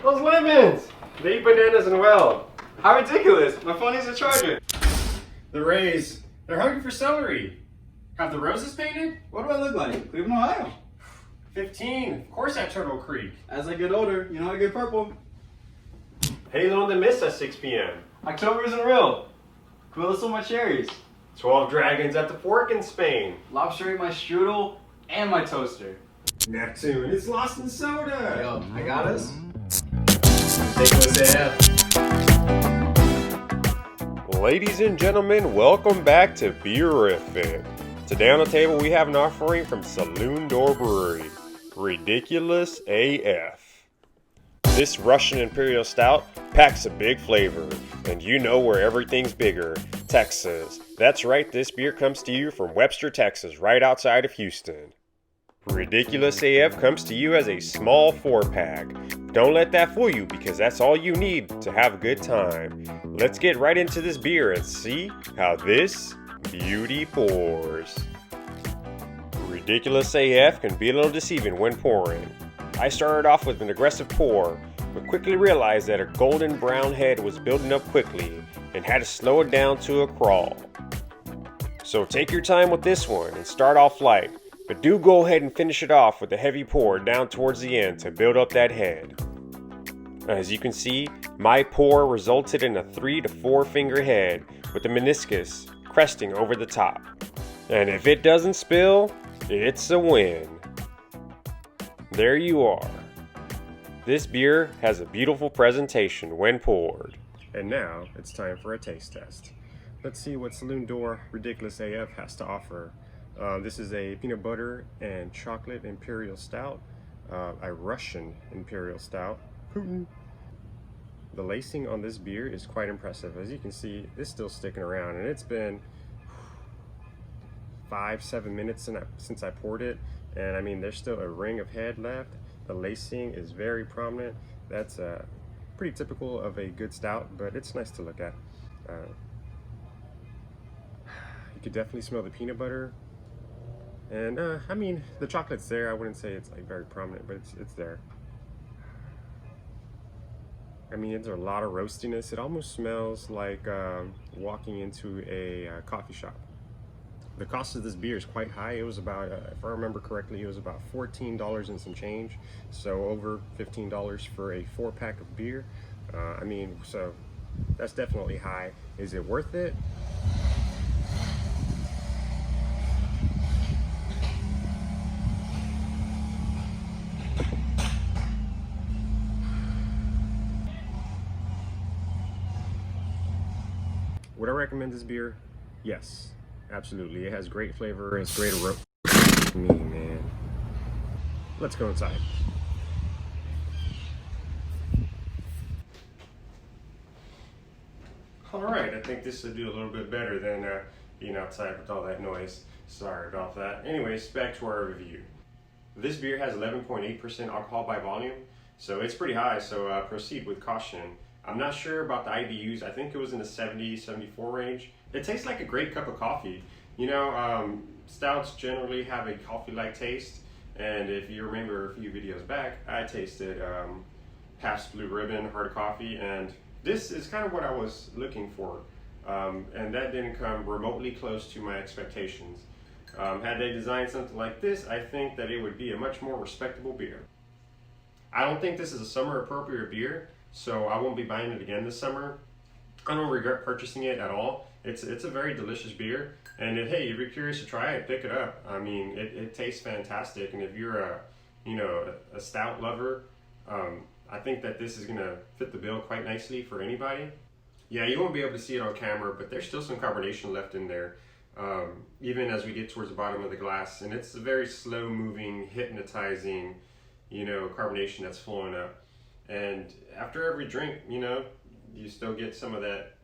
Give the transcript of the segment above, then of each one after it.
Those lemons! They eat bananas and well. How ridiculous! My phone needs a charger. The Rays, they're hungry for celery. Have the roses painted? What do I look like? Cleveland, Ohio. 15. Of course at Turtle Creek. As I get older, you know I get purple. Halo in the Mist at 6 p.m. October isn't real. Quill so much cherries. 12 Dragons at the Fork in Spain. Lobster ate my strudel and my toaster. Neptune is lost in soda. Yo, I got us. Ridiculous AF. Ladies and gentlemen, welcome back to Beerific. Today on the table we have an offering from Saloon Door Brewery, Ridiculous AF. This Russian Imperial Stout packs a big flavor, and you know where everything's bigger, Texas. That's right, this beer comes to you from Webster, Texas, right outside of Houston. Ridiculous AF comes to you as a small 4-pack. Don't let that fool you, because that's all you need to have a good time. Let's get right into this beer and see how this beauty pours. Ridiculous AF can be a little deceiving when pouring. I started off with an aggressive pour, but quickly realized that a golden brown head was building up quickly and had to slow it down to a crawl. So take your time with this one and start off light, but do go ahead and finish it off with a heavy pour down towards the end to build up that head. As you can see, my pour resulted in a 3 to 4 finger head with the meniscus cresting over the top. And if it doesn't spill, it's a win. There you are. This beer has a beautiful presentation when poured. And now it's time for a taste test. Let's see what Saloon Door Ridiculous AF has to offer. This is a peanut butter and chocolate imperial stout, a Russian imperial stout. Putin. The lacing on this beer is quite impressive. As you can see, it's still sticking around, and it's been 5-7 minutes since I poured it, and I mean there's still a ring of head left. The lacing is very prominent. That's pretty typical of a good stout, but it's nice to look at. You could definitely smell the peanut butter. And I mean, the chocolate's there. I wouldn't say it's like very prominent, but it's there. I mean, there's a lot of roastiness. It almost smells like walking into a coffee shop. The cost of this beer is quite high. It was about, if I remember correctly, it was about $14 and some change. So over $15 for a 4-pack of beer. I mean, so that's definitely high. Is it worth it? Would I recommend this beer? Yes, absolutely. It has great flavor. It's great aroma. Me, man. Let's go inside. All right, I think this will do a little bit better than being outside with all that noise. Sorry about that. Anyways, back to our review. This beer has 11.8% alcohol by volume, so it's pretty high, so proceed with caution. I'm not sure about the IBUs. I think it was in the 70, 74 range. It tastes like a great cup of coffee. You know, stouts generally have a coffee-like taste, and if you remember a few videos back, I tasted Pabst Blue Ribbon hard coffee, and this is kind of what I was looking for, and that didn't come remotely close to my expectations. Had they designed something like this, I think that it would be a much more respectable beer. I don't think this is a summer appropriate beer, so I won't be buying it again this summer. I don't regret purchasing it at all. It's a very delicious beer, and hey, if you're curious to try it, pick it up. I mean, it tastes fantastic, and if you're a stout lover, I think that this is gonna fit the bill quite nicely for anybody. Yeah, you won't be able to see it on camera, but there's still some carbonation left in there, even as we get towards the bottom of the glass, and it's a very slow-moving, hypnotizing, carbonation that's flowing up. And after every drink, you still get some of that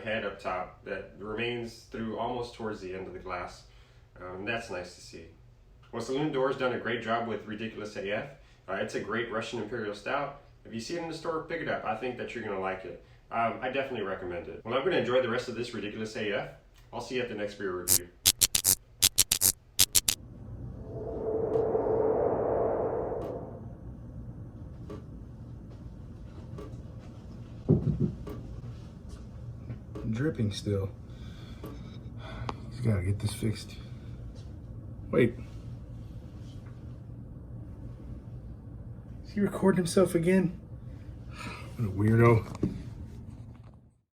head up top that remains through almost towards the end of the glass. That's nice to see. Well, Saloon Door's done a great job with Ridiculous AF. It's a great Russian Imperial Stout. If you see it in the store, pick it up. I think that you're going to like it. I definitely recommend it. Well, I'm going to enjoy the rest of this Ridiculous AF. I'll see you at the next beer review. Dripping still. He's got to get this fixed. Wait. Is he recording himself again? What a weirdo.